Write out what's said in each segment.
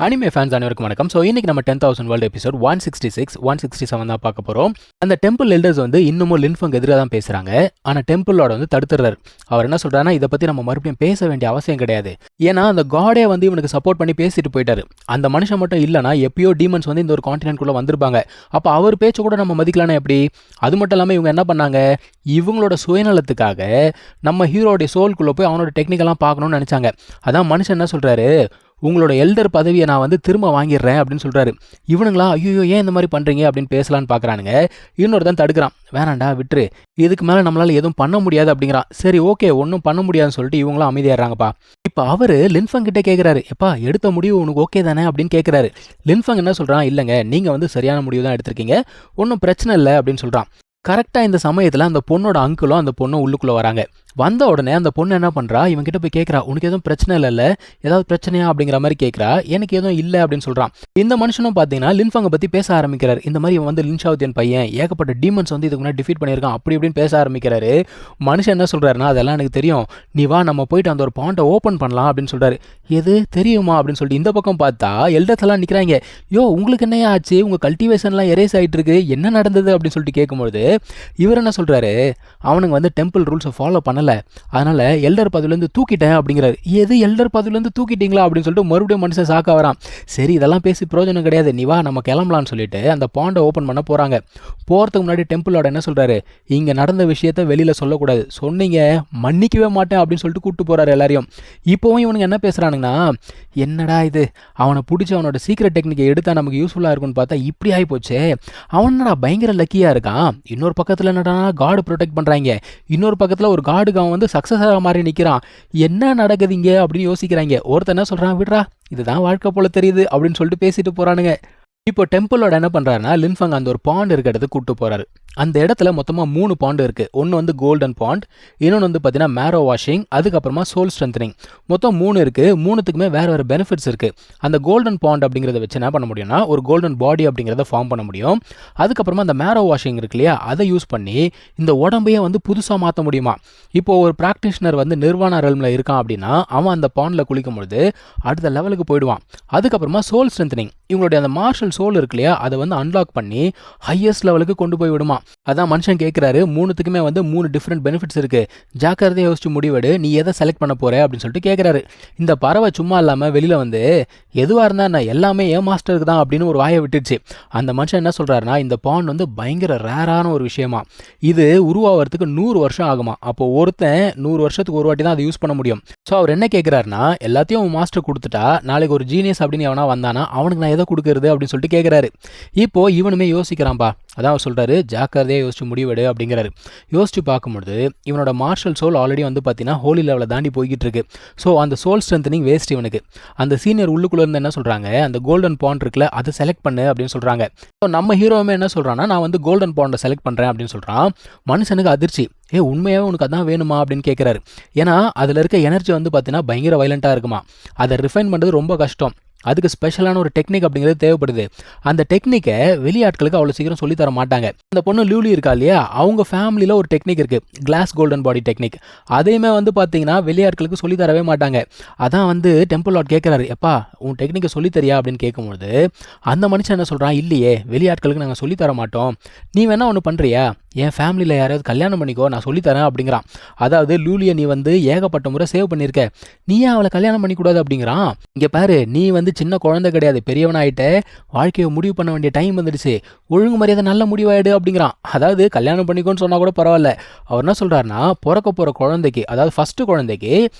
Anime fans அனைவருக்கும் வணக்கம். So இன்னைக்கு நம்ம 10,000 வேர்ல்டு எபிசோட் 166, 167 தான் பார்க்க போகிறோம். அந்த டெம்பிள் எல்டர்ஸ் வந்து இன்னமும் லின்ஃபங் எதிராக தான் பேசுகிறாங்க. ஆனால் டெம்பிளோட வந்து தடுத்துறாரு. அவர் என்ன சொல்கிறாருன்னா, இதை பற்றி நம்ம மறுபடியும் பேச வேண்டிய அவசியம் கிடையாது. ஏன்னா அந்த காடே வந்து இவனுக்கு சப்போர்ட் பண்ணி பேசிட்டு போயிட்டாரு. அந்த மனுஷன் மட்டும் இல்லைனா எப்பயோ டீமன்ஸ் வந்து இந்த ஒரு கான்டினென்ட்குள்ளே வந்திருப்பாங்க. அப்போ அவர் பேச்சு கூட நம்ம மதிக்கலாம்னா எப்படி? அது மட்டும் இல்லாமல் இவங்க என்ன பண்ணாங்க, இவங்களோட சுயநலத்துக்காக நம்ம ஹீரோடைய சோல்குள்ளே போய் அவனோட டெக்னிக்கெல்லாம் பார்க்கணும்னு நினச்சாங்க. அதான் மனுஷன் என்ன சொல்கிறாரு, உங்களோட எல்டர் பதவியை நான் வந்து திரும்ப வாங்கிடுறேன் அப்படின்னு சொல்கிறாரு. இவனுங்களா ஐயோ ஏன் இந்த மாதிரி பண்ணுறீங்க அப்படின்னு பேசலான்னு பார்க்குறானுங்க. இன்னொருத்தன் தடுக்கிறான், வேணாண்டா விட்டுரு, இதுக்கு மேலே நம்மளால் எதுவும் பண்ண முடியாது அப்படிங்கிறான். சரி ஓகே ஒன்றும் பண்ண முடியாதுன்னு சொல்லிட்டு இவங்களும் அமைதியாடுறாங்கப்பா. இப்போ அவர் லின்ஃபங் கிட்டே கேட்குறாரு, எப்பா எடுத்த முடிவு உனக்கு ஓகே தானே அப்படின்னு கேட்குறாரு. லின்ஃபங் என்ன சொல்கிறான், இல்லைங்க நீங்கள் வந்து சரியான முடிவு தான் எடுத்திருக்கீங்க, ஒன்றும் பிரச்சனை இல்லை அப்படின்னு சொல்கிறான். கரெக்டாக இந்த சமயத்தில் அந்த பொண்ணோட அங்கிளும் அந்த பொண்ணும் உள்ளுக்குள்ளே வராங்க. வந்த உடனே அந்த பொண்ணு என்ன பண்ணுறா, இவன்கிட்ட போய் கேட்குறா, உனக்கு எதுவும் பிரச்சனை இல்லைல்ல, ஏதாவது பிரச்சனையா அப்படிங்கிற மாதிரி கேட்குறா. எனக்கு எதுவும் இல்லை அப்படின்னு சொல்கிறான். இந்த மனுஷனும் பார்த்தீங்கன்னா லின்ஃபங்கை பற்றி பேச ஆரம்பிக்கிறார். இந்த மாதிரி இவன் வந்து லின்ஷாவுத்தியன் பையன், ஏகப்பட்ட டீமன்ஸ் வந்து இதுக்கு முன்னாடி டிஃபீட் பண்ணியிருக்கான் அப்படி இப்படின்னு பேச ஆரம்பிக்கிறாரு. மனுஷன் என்ன சொல்கிறாருன்னா, அதெல்லாம் எனக்கு தெரியும், நீ வா நம்ம போயிட்டு அந்த ஒரு பாயிண்டை ஓப்பன் பண்ணலாம் அப்படின்னு சொல்கிறாரு. எது தெரியுமா அப்படின்னு சொல்லிட்டு இந்த பக்கம் பார்த்தா எல்டர்ஸ் எல்லாம் நிற்கிறாங்க. யோ உங்களுக்கு என்னையா ஆச்சு, உங்கள் கல்டிவேஷன்லாம் எரேஸ் ஆகிட்டு இருக்கு, என்ன நடந்தது அப்படின்னு சொல்லிட்டு கேட்கும்போது இவர் என்ன சொல்கிறாரு, அவனுங்க வந்து டெம்பிள் ரூல்ஸை ஃபாலோ பண்ணலை, அதனால் எல்டர் பதவிலேருந்து தூக்கிட்டேன் அப்படிங்கிறாரு. எது எல்டர் பதவிலேருந்து தூக்கிட்டீங்களா அப்படின்னு சொல்லிட்டு மறுபடியும் மனுஷன் சாக்க வரான். சரி இதெல்லாம் பேசி பிரயோஜனம் கிடையாது, நீ வா நம்ம கிளம்பலான்னு சொல்லிட்டு அந்த பாண்டை ஓப்பன் பண்ண போகிறாங்க. போகிறதுக்கு முன்னாடி டெம்பிளோட என்ன சொல்கிறாரு, இங்கே நடந்த விஷயத்த வெளியில் சொல்லக்கூடாது, சொன்னீங்க மன்னிக்கவே மாட்டேன் அப்படின்னு சொல்லிட்டு கூப்பிட்டு போகிறாரு எல்லாரையும். இப்போவும் இவனுங்க என்ன பேசுகிறானுங்கன்னா, என்னடா இது, அவனை பிடிச்சி அவனோட சீக்ரெட் டெக்னிக்கை எடுத்தால் நமக்கு யூஸ்ஃபுல்லாக இருக்கும்னு பார்த்தா இப்படி ஆகி போச்சு, அவனடா பயங்கர லக்கியாக இருக்கான், இன்னொரு பக்கத்தில் என்னடா காடு ப்ரொடெக்ட் பண்ணுறாங்க, இன்னொரு பக்கத்தில் ஒரு காடுக்கு அவன் வந்து சக்ஸஸாக மாதிரி நிற்கிறான், என்ன நடக்குதுங்க அப்படின்னு யோசிக்கிறாங்க. ஒருத்தர் என்ன சொல்கிறான், விட்றா இதுதான் வாழ்க்கை போல தெரியுது அப்படின்னு சொல்லிட்டு பேசிட்டு போகிறானுங்க. இப்போ டெம்பிளோட என்ன பண்ணுறாருன்னா, லின்ஃபங் அந்த ஒரு பாண்ட் இருக்க இடத்துக்கு கூப்பிட்டு போகிறாரு. அந்த இடத்துல மொத்தமாக 3 பாண்டு இருக்குது. ஒன்று வந்து கோல்டன் பாண்ட், இன்னொன்று வந்து பார்த்தீங்கன்னா மேரோ வாஷிங், அதுக்கப்புறமா சோல் ஸ்ட்ரென்தனிங். மொத்தம் 3 இருக்குது. 3த்துக்குமே வேறு வேறு பெனிஃபிட்ஸ் இருக்குது. அந்த கோல்டன் பாண்ட் அப்படிங்கிறத வச்சு என்ன பண்ண முடியும்னா, ஒரு கோல்டன் பாடி அப்படிங்கிறத ஃபார்ம் பண்ண முடியும். அதுக்கப்புறமா அந்த மேரோ வாஷிங் இருக்கு இல்லையா, அதை யூஸ் பண்ணி இந்த உடம்பையே வந்து புதுசாக மாற்ற முடியுமா. இப்போது ஒரு ப்ராக்டிஷனர் வந்து நிர்வாண ரெல்மில் இருக்கான் அப்படின்னா அவன் அந்த பாண்டில் குளிக்கும் பொழுது அடுத்த லெவலுக்கு போயிடுவான். அதுக்கப்புறமா சோல் ஸ்ட்ரென்தனிங், இவங்களுடைய அந்த மார்ஷல் சோல் இருக்கு இல்லையா, அதை வந்து அன்லாக் பண்ணி ஹையஸ்ட் லெவலுக்கு கொண்டு போய் விடுமா. அதான் மனுஷன் கேட்குறாரு, 3த்துக்குமே வந்து 3 டிஃப்ரெண்ட் பெனிஃபிட்ஸ் இருக்குது, ஜாக்கிரதையாக யோசிச்சு முடிவெடு, நீ எதை செலக்ட் பண்ண போகிற அப்படின்னு சொல்லிட்டு கேட்குறாரு. இந்த பறவை சும்மா இல்லாமல் வெளியில் வந்து எதுவாக இருந்தால் நான் எல்லாமே ஏன் மாஸ்டருக்கு தான் அப்படின்னு ஒரு வாயை விட்டுடுச்சு. அந்த மனுஷன் என்ன சொல்கிறாருன்னா, இந்த பாண்ட் வந்து பயங்கர ரேரான ஒரு விஷயமா, இது உருவாகிறதுக்கு 100 வருஷம் ஆகுமா. அப்போது ஒருத்தன் 100 வருஷத்துக்கு ஒரு வாட்டி தான் அதை யூஸ் பண்ண முடியும். ஸோ அவர் என்ன கேட்குறாருன்னா, எல்லாத்தையும் மாஸ்டர் கொடுத்துட்டா நாளைக்கு ஒரு ஜீனியஸ் அப்படின்னு எவனா வந்தானா அவனுக்கு நான் எதை கொடுக்குறது அப்படின்னு சொல்லிட்டு கேட்குறாரு. இப்போது இவனுமே யோசிக்கிறான்பா. அதான் அவர் சொல்கிறாரு, ஜாக்கிரதையாக யோசிச்சு முடிவெடு அப்படிங்கிறாரு. யோசிச்சு பார்க்கும்போது இவனோட மார்ஷல் சோல் ஆல்ரெடி வந்து பார்த்தீங்கன்னா ஹோலி லெவலில் தாண்டி போய்கிட்டு இருக்கு. ஸோ அந்த சோல் ஸ்ட்ரென்தனிங் வேஸ்ட் இவனுக்கு. அந்த சீனியர் உள்ளுக்குள்ளே இருந்து என்ன சொல்கிறாங்க, அந்த கோல்டன் பாண்ட் இருக்குல்ல அதை செலக்ட் பண்ணு அப்படின்னு சொல்கிறாங்க. ஸோ நம்ம ஹீரோவுமே என்ன சொல்கிறான்னா, நான் வந்து கோல்டன் பாண்டை செலக்ட் பண்ணுறேன் அப்படின்னு சொல்கிறான். மனுஷனுக்கு அதிர்ச்சி, உண்மையாகவே உனக்கு அதான் வேணுமா அப்படின்னு கேட்குறாரு. ஏன்னா அதில் இருக்க எனர்ஜி வந்து பார்த்தீங்கன்னா பயங்கர வைலண்ட்டாக இருக்குமா, அதை ரிஃபைன் பண்ணுறது ரொம்ப கஷ்டம், அதுக்கு ஸ்பெஷலான ஒரு டெக்னிக் அப்படிங்கிறது தேவைப்படுது. அந்த டெக்னிக்கை வெளியாட்களுக்கு அவ்வளோ சீக்கிரம் சொல்லித்தர மாட்டாங்க. அந்த பொண்ணு லூலி இருக்கா இல்லையா, அவங்க ஃபேமிலியில் ஒரு டெக்னிக் இருக்குது, கிளாஸ் கோல்டன் பாடி டெக்னிக், அதையுமே வந்து பார்த்தீங்கன்னா வெளியாட்களுக்கு சொல்லித்தரவே மாட்டாங்க. அதான் வந்து டெம்பிள் லார்ட் கேட்குறாரு, எப்பா உன் டெக்னிக்கை சொல்லித்தரியா அப்படின்னு கேட்கும்போது அந்த மனுஷன் என்ன சொல்கிறான், இல்லையே வெளியாட்களுக்கு நாங்கள் சொல்லித்தர மாட்டோம், நீ வேணா ஒன்று பண்ணுறியா, என் ஃபேமிலியில் யாராவது கல்யாணம் பண்ணிக்கோ நான் சொல்லித்தரேன் அப்படிங்கிறான். அதாவது லூலியை நீ வந்து ஏகப்பட்ட முறை சேவ் பண்ணியிருக்க, நீ ஏன் அவளை கல்யாணம் பண்ணிக்கூடாது அப்படிங்கிறான். இங்கே பாரு, நீ வந்து சின்ன குழந்தை கிடையாது, பெரியவனாயிட்ட, வாழ்க்கையை முடிவு பண்ண வேண்டிய டைம் வந்துடுச்சு, ஒழுங்கு மரியாதை நல்ல முடிவாயிடு அப்படிங்கிறான். அதாவது கல்யாணம் பண்ணிக்கோன்னு சொன்னால் கூட பரவாயில்ல, அவர் என்ன சொல்கிறாருன்னா, பிறக்க போகிற குழந்தைக்கு, அதாவது ஃபஸ்ட்டு குழந்தைக்கு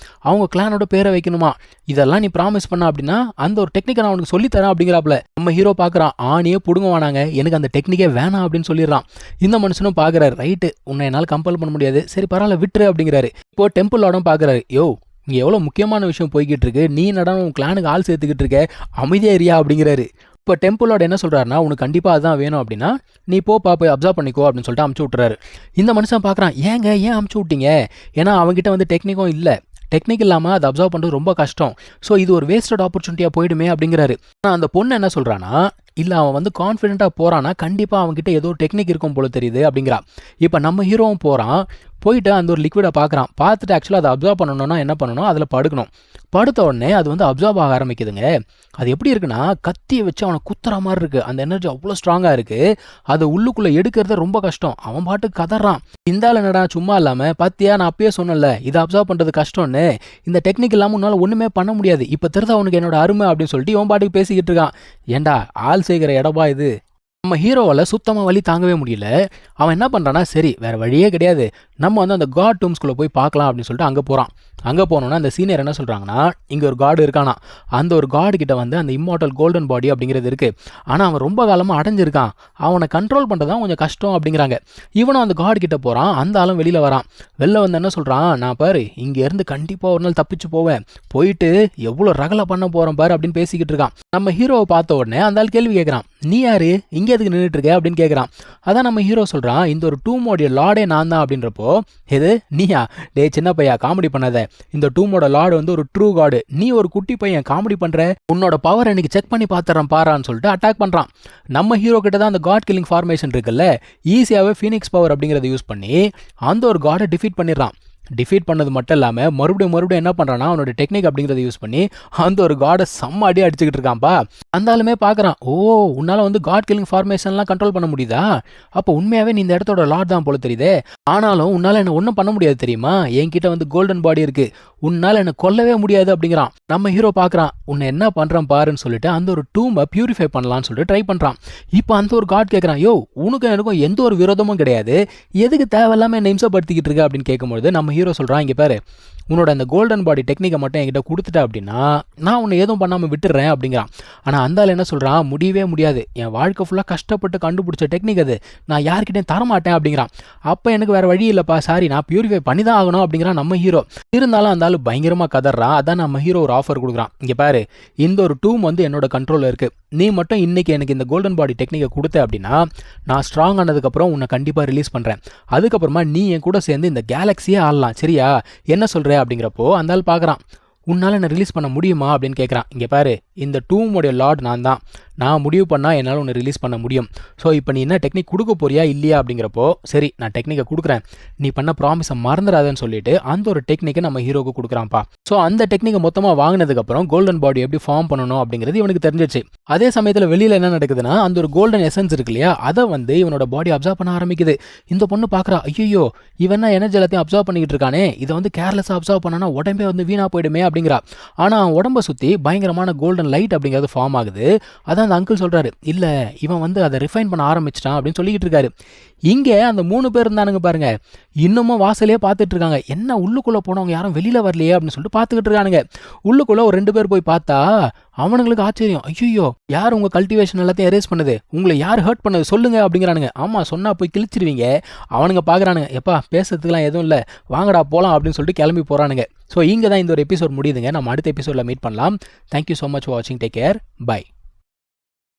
அவங்க கிளானோட பேரை வைக்கணுமா, இதெல்லாம் நீ ப்ராமிஸ் பண்ண அப்படின்னா அந்த ஒரு டெக்னிக்கை நான் அவனுக்கு சொல்லித்தரேன் அப்படிங்கிறாப்புல. நம்ம ஹீரோ பார்க்குறான், ஆணியே பிடுங்குவானாங்க, எனக்கு அந்த டெக்னிக்கே வேணாம் அப்படின்னு சொல்லிடுறான். இந்த மனுஷனும் பார்க்குறாரு, ரைட்டு உன்னை என்னால் கம்பல் பண்ண முடியாது, சரி பரவாயில்ல விட்டுரு அப்படிங்கிறாரு. இப்போது டெம்பிளோட பார்க்குறாரு, இங்கே எவ்வளோ முக்கியமான விஷயம் போய்கிட்டு இருக்கு, நீ நடனம் உன் கிளானுக்கு ஆள் சேர்த்துக்கிட்டு இருக்க, அமைதியாக ஏரியா அப்படிங்கிறாரு. இப்போ டெம்பிளோட என்ன சொல்கிறாருன்னா, உனக்கு கண்டிப்பாக அதுதான் வேணும் அப்படின்னா நீ போய் அப்சர்வ் பண்ணிக்கோ அப்படின்னு சொல்லிட்டு அமுச்சு விட்டுறாரு. இந்த மனுஷன் பார்க்குறான், ஏன் அமுச்சு விட்டீங்க, ஏன்னா அவங்ககிட்ட வந்து டெக்னிக்கும் இல்லை, டெக்னிக் இல்லாமல் அதை அப்சர்வ் பண்ணுறது ரொம்ப கஷ்டம், ஸோ இது ஒரு வேஸ்டட் ஆப்பர்ச்சுனிட்டியாக போயிடுமே அப்படிங்கிறாரு. ஆனால் அந்த பொண்ணு என்ன சொல்கிறான்னா, இல்லை அவன் வந்து கான்ஃபிடென்ட்டாக போகிறான்னா கண்டிப்பாக அவன்கிட்ட ஏதோ டெக்னிக் இருக்கும் போல தெரியுது அப்படிங்கிறா. இப்போ நம்ம ஹீரோவும் போகிறான், போயிட்டு அந்த ஒரு லிக்விடை பார்க்குறான். பார்த்துட்டு ஆக்சுவலாக அதை அப்சர்வ் பண்ணணும்னா என்ன பண்ணணும், அதில் படுக்கணும். படுத்த உடனே அது வந்து அப்சர்வ் ஆக ஆரம்பிக்குதுங்க. அது எப்படி இருக்குன்னா, கத்தியை வச்சு அவனை குத்துற மாதிரி இருக்குது. அந்த எனர்ஜி அவ்வளோ ஸ்ட்ராங்காக இருக்குது. அதை உள்ளுக்குள்ளே எடுக்கிறது ரொம்ப கஷ்டம். அவன் பாட்டுக்கு கதறான். இந்த ஆள் என்னடா சும்மா இல்லாமல், பார்த்தியா நான் அப்பயே சொன்னல இதை அப்சர்வ் பண்ணுறது கஷ்டம்னு, இந்த டெக்னிக் இல்லாமல் உன்னால் ஒன்றுமே பண்ண முடியாது, இப்போ தெரிதா அவனுக்கு என்னோட அருமை அப்படின்னு சொல்லிட்டு இவன் பாட்டுக்கு பேசிக்கிட்டு இருக்கான். ஏண்டா ஆள் செய்கிற இடமா இது? நம்ம ஹீரோவால் சுத்தமாக வலி தாங்கவே முடியல. அவன் என்ன பண்ணுறான்னா, சரி வேறு வழியே கிடையாது, நம்ம வந்து அந்த காட் டூம்ஸ்குள்ளே போய் பார்க்கலாம் அப்படின்னு சொல்லிட்டு அங்கே போகிறான். அங்கே போனோன்னா அந்த சீனியர் என்ன சொல்கிறாங்கன்னா, இங்கே ஒரு காடு இருக்கானா, அந்த ஒரு காடு கிட்ட வந்து அந்த இம்மார்டல் கோல்டன் பாடி அப்படிங்கிறது இருக்குது. ஆனால் அவன் ரொம்ப காலமாக அடைஞ்சிருக்கான், அவனை கண்ட்ரோல் பண்ணுறது தான் கொஞ்சம் கஷ்டம் அப்படிங்கிறாங்க. இவனும் அந்த காடு கிட்ட போகிறான். அந்த ஆளும் வெளியில் வரான். வெளில வந்து என்ன சொல்கிறான், நான் பாரு இங்கேருந்து கண்டிப்பாக ஒரு நாள் தப்பிச்சு போவேன், போயிட்டு எவ்வளோ ரகலை பண்ண போகிறேன் பாரு அப்படின்னு பேசிக்கிட்டு இருக்கான். நம்ம ஹீரோவை பார்த்த உடனே அந்த ஆள் கேள்வி கேட்குறான், நீ யாரு இங்கே எதுக்கு நின்றுட்டு இருக்க அப்படின்னு கேட்குறான். அதான் நம்ம ஹீரோ சொல்கிறான், இந்த ஒரு டூமோடைய லார்டே நான் தான் அப்படின்றப்போ, எது நீயா? டே சின்ன பையா காமெடி பண்ணாத, இந்த டூமோட லார்டு வந்து ஒரு ட்ரூ காடு, நீ ஒரு குட்டி பையன் காமெடி பண்ற, உன்னோட பவர் எனக்கு செக் பண்ணி பார்த்துறேன் பாரான்னு சொல்லிட்டு அட்டாக் பண்ணுறான். நம்ம ஹீரோ கிட்ட தான் அந்த காட் கில்லிங் ஃபார்மேஷன் இருக்குல்ல, ஈஸியாகவே ஃபீனிக்ஸ் பவர் அப்படிங்கிறத யூஸ் பண்ணி அந்த ஒரு காடை டிஃபீட் பண்ணிடுறான். டிஃபீட் பண்ணது மட்டும் இல்லாமல் மறுபடியும் என்ன பண்ணுறான்னா, அவனோட டெக்னிக் அப்படிங்கிறத யூஸ் பண்ணி அந்த ஒரு காடை செம்ம அடி அடிச்சுக்கிட்டு இருக்கான்ப்பா. அந்த ஆளுமே பார்க்குறான், ஓ உன்னால் வந்து காட் கில்லிங் ஃபார்மேஷன்லாம் கண்ட்ரோல் பண்ண முடியுதா, அப்போ உண்மையாகவே நீ இந்த இடத்தோட லார்ட் தான் போல தெரியுதே. ஆனாலும் உன்னால் என்ன ஒன்றும் பண்ண முடியாது தெரியுமா, என்கிட்ட வந்து கோல்டன் பாடி இருக்குது, உன்னால் என்னை கொல்லவே முடியாது அப்படிங்கிறான். நம்ம ஹீரோ பார்க்குறான், உன்னை என்ன பண்ணுறான் பாருன்னு சொல்லிட்டு அந்த ஒரு டூமை பியூரிஃபை பண்ணலான்னு சொல்லிட்டு ட்ரை பண்ணுறான். இப்போ அந்த ஒரு காட் கேட்குறான், யோ உனக்கும் எனக்கும் எந்த ஒரு விரோதமும் கிடையாது, எதுக்கு தேவையில்லாமல் என்னை இம்சப்படுத்திக்கிட்டு இருக்க அப்படின்னு கேட்கும்போது நம்ம ஹீரோ சொல்கிறான், இங்கே பாரு உன்னோட அந்த கோல்டன் பாடி டெக்னிக்கை மட்டும் என்கிட்ட கொடுத்துட்ட அப்படின்னா நான் உன்னை எதுவும் பண்ணாமல் விட்டுடுறேன் அப்படிங்கிறான். ஆனால் அந்த ஆள் என்ன சொல்கிறான், முடியவே முடியாது, என் வாழ்க்கை ஃபுல்லாக கஷ்டப்பட்டு கண்டுபிடிச்ச டெக்னிக் அது, நான் யார்கிட்டையும் தரமாட்டேன் அப்படிங்கிறான். அப்போ எனக்கு வேறு வழி இல்லைப்பா, சாரி நான் பியூரிஃபை பண்ணி தான் ஆகணும் அப்படிங்கிறான் நம்ம ஹீரோ. இருந்தாலும் அந்த ஆள் பயங்கரமாக கதறான். அதான் நம்ம ஹீரோ ஒரு ஆஃபர் கொடுக்குறான், இங்கே பாரு இந்த ஒரு டூம் வந்து என்னோட கண்ட்ரோலில் இருக்குது, நீ மட்டும் இன்றைக்கி எனக்கு இந்த கோல்டன் பாடி டெக்னிக்கை கொடுத்த அப்படின்னா நான் ஸ்ட்ராங் ஆனதுக்கப்புறம் உன்னை கண்டிப்பாக ரிலீஸ் பண்ணுறேன், அதுக்கப்புறமா நீ என் கூட சேர்ந்து இந்த கேலக்ஸியே ஆளலாம், சரியா என்ன சொல்கிற அப்படிங்கிறப்போ அந்த ஆள் பார்க்குறான், உன்னால் என்ன ரிலீஸ் பண்ண முடியுமா அப்படின்னு கேட்குறான். இங்கே பாரு இந்த டூமோடைய லார்ட் நான் தான், நான் முடிவு பண்ணால் என்னால் ஒன்று ரிலீஸ் பண்ண முடியும். ஸோ இப்போ நீ என்ன டெக்னிக் கொடுக்க போறியா இல்லையா அப்படிங்கிறப்போ, சரி நான் டெக்னிக்கை கொடுக்குறேன், நீ பண்ண ப்ராமிஸை மறந்துடாதுன்னு சொல்லிட்டு அந்த ஒரு டெக்னிக்கை நம்ம ஹீரோக்கு கொடுக்குறான்ப்பா. ஸோ அந்த டெக்னிக்கை மொத்தமாக வாங்கினதுக்கப்புறம் கோல்டன் பாடி எப்படி ஃபார்ம் பண்ணணும் அப்படிங்கிறது இவனுக்கு தெரிஞ்சிச்சு. அதே சமயத்தில் வெளியில் என்ன நடக்குதுன்னா, அந்த ஒரு கோல்டன் எசன்ஸ் இருக்கு இல்லையா, அதை வந்து இவனோட பாடி அப்சர்வ் பண்ண ஆரம்பிக்குது. இந்த பொண்ணு பார்க்குறா, ஐயோ இவன் எனர்ஜி எல்லாத்தையும் அப்சர்வ் பண்ணிக்கிட்டு இருக்கானே, இதை வந்து கேர்லெஸ்ஸாக அப்சர்வ் பண்ணனா உடம்பே வந்து வீணாக போயிடுமே அப்படிங்கிறா. ஆனால் அவன் உடம்பை சுற்றி பயங்கரமான கோல்டன் லைட் அப்படிங்கிறது ஃபார்ம் ஆகுது. அதான் அந்த அங்கிள் சொல்கிறாரு, இல்லை இவன் வந்து அதை ரிஃபைன் பண்ண ஆரம்பிச்சிட்டான் அப்படின்னு சொல்லிக்கிட்டு இருக்காரு. இங்கே அந்த 3 பேர் இருந்தானுங்க பாருங்க, இன்னமும் வாசலையே பார்த்துட்டு இருக்காங்க, என்ன உள்ளுக்குள்ளே போனவங்க யாரும் வெளியில் வரலையே அப்படின்னு சொல்லிட்டு பார்த்துக்கிட்டு இருக்கானுங்க. உள்ளுக்குள்ளே ஒரு 2 பேர் போய் பார்த்தா அவனுங்களுக்கு ஆச்சரியம், ஐயோ யார் உங்கள் கல்டிவேஷன் எல்லாத்தையும் எரேஸ் பண்ணுது, உங்களை யார் ஹர்ட் பண்ணது சொல்லுங்க அப்படிங்கிறானுங்க. ஆமாம் சொன்னால் போய் கிழிச்சிருவீங்க. அவனுங்க பார்க்குறானுங்க, எப்பா பேசுறதுக்குலாம் எதுவும் இல்லை, வாங்கடா போகலாம் அப்படின்னு சொல்லிட்டு கிளம்பி போகிறானுங்க. ஸோ இங்கே தான் இந்த ஒரு எபிசோட் முடியுதுங்க. நம்ம அடுத்த எபிசோடில் மீட் பண்ணலாம். தேங்க்யூ ஸோ மச் ஃபார் வாட்சிங். Take care. பை.